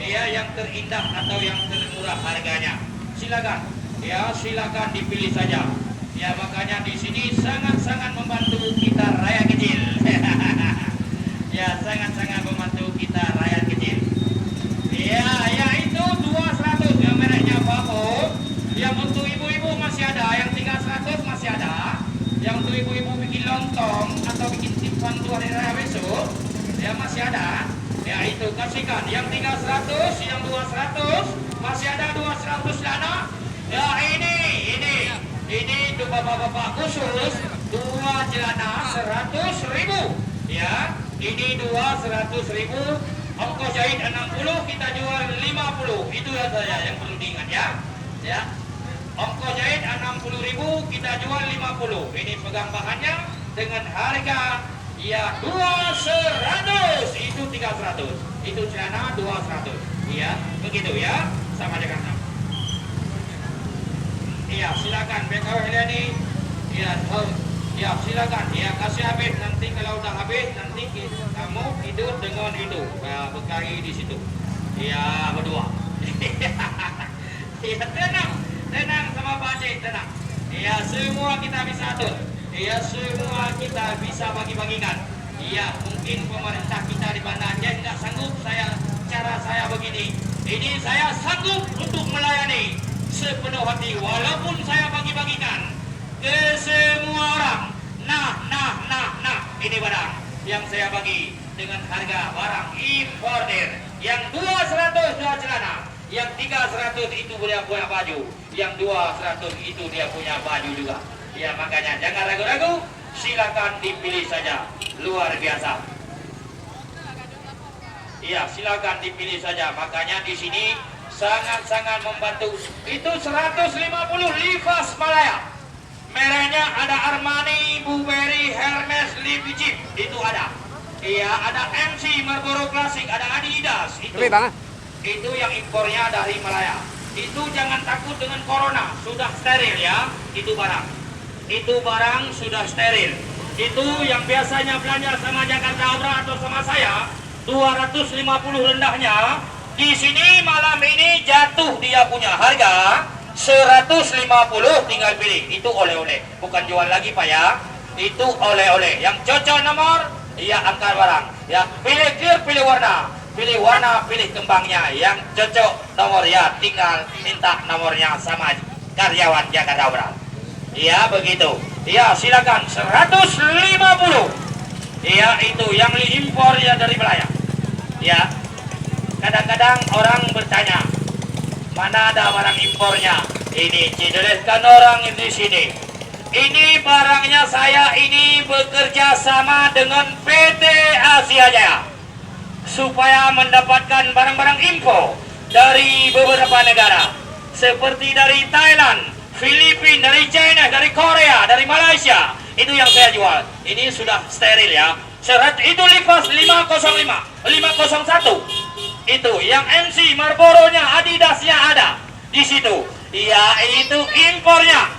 ya yang terindah atau yang termurah harganya. Silakan, ya silakan dipilih saja. Ya makanya di sini sangat-sangat membantu kita rakyat kecil. Ya sangat-sangat membantu kita rakyat kecil. Ya, yaitu 200 yang mereknya Bako. Yang untuk ibu-ibu masih ada, yang 300 masih ada. Yang untuk ibu-ibu bikin lontong atau bikin simpan untuk hari raya besok, ya masih ada. Ya itu kasihkan. Yang 300, yang 200 masih ada 200 lana. Ya ini untuk bapak-bapak khusus 2 celana 100.000. Ya, ini 200.000. Ongkos jahit 60, kita jual 50. Itu saja yang perlu diingat ya. Ya. Ongkos jahit 60.000, kita jual 50. Ini pegang bahannya dengan harga ya 200. Itu 300. Itu celana 200. Iya, begitu ya. Sama Jakarta. Iya, silakan BKW ini. Iya, ya silakan. Ya kasih habis, nanti kalau udah habis nanti kamu tidur dengan itu bekali di situ. Ya berdua. Ya tenang sama Pak Cik, tenang. Ya semua kita bisa atur. Ya semua kita bisa bagi-bagikan. Ya mungkin pemerintah kita di Banda Aceh nggak sanggup cara saya begini. Ini saya sanggup untuk melayani sepenuh hati walaupun saya bagi-bagikan ke semua orang. Nah, ini barang yang saya bagi dengan harga barang importer. Yang 200 dua celana, yang 300 itu dia punya baju, yang 200 itu dia punya baju juga. Ya makanya jangan ragu-ragu, silakan dipilih saja, luar biasa. Iya silakan dipilih saja. Makanya di sini sangat-sangat membantu. Itu 150 Levi's Malaya. Mereknya ada Armani, Burberry, Hermes, Louis Vuitton, itu ada. Iya, ada MC, Marlboro Classic, ada Adidas. Itu yang impornya dari Malaya. Itu jangan takut dengan corona, sudah steril ya. Itu barang sudah steril. Itu yang biasanya belanja sama Jakarta Obra atau sama saya 250 rendahnya. Di sini malam ini jatuh dia punya harga 150, tinggal pilih. Itu oleh-oleh, bukan jual lagi Pak ya. Itu oleh-oleh. Yang cocok nomor, ya angkat barang. Ya pilih clear, pilih warna, pilih kembangnya. Yang cocok nomor ya tinggal minta nomornya sama karyawan Jakarta Obra. Ya begitu. Ya silakan 150. Ya itu yang impor ya dari Malaya. Ya kadang-kadang orang bertanya, mana ada barang impornya? Ini dijelaskan orang di sini. Ini barangnya saya ini bekerja sama dengan PT Asia Jaya supaya mendapatkan barang-barang impor dari beberapa negara seperti dari Thailand, Filipina, dari China, dari Korea, dari Malaysia. Itu yang saya jual. Ini sudah steril ya. Itu Levi's 505, 501. Itu yang MC Marlboro-nya, Adidasnya ada di situ. Iya, itu impornya.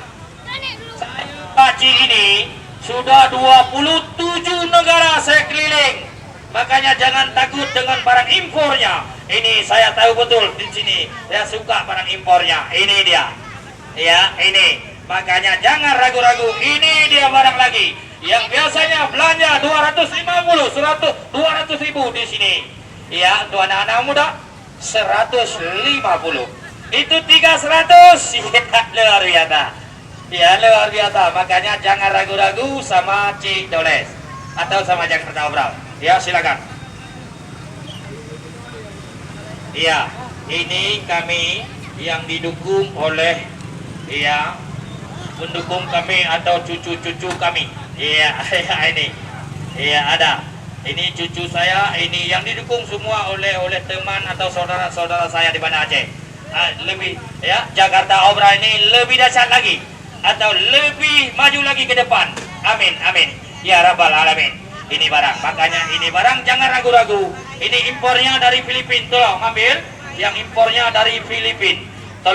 Paci ini sudah 27 negara saya keliling. Makanya jangan takut dengan barang impornya. Ini saya tahu betul di sini. Saya suka barang impornya. Ini dia. Ya, ini. Makanya jangan ragu-ragu. Ini dia barang lagi. Yang biasanya belanja 250, 200 ribu di sini. Ya, untuk anak-anak muda 150. Itu 300. Ya, luar biasa. Ya, luar biasa. Makanya jangan ragu-ragu sama Cik Doles atau sama Jakarta Obral. Ya, silakan. Ya, ini kami yang didukung oleh ya pendukung kami atau cucu-cucu kami. Iya, ini. Iya, ada. Ini cucu saya, ini yang didukung semua oleh teman atau saudara-saudara saya di Banda Aceh. Lebih ya, Jakarta Obra ini lebih dahsyat lagi atau lebih maju lagi ke depan. Amin, amin. Ya Rabbal Alamin. Ini barang, makanya ini barang jangan ragu-ragu. Ini impornya dari Filipina, tolong ambil. Yang impornya dari Filipina.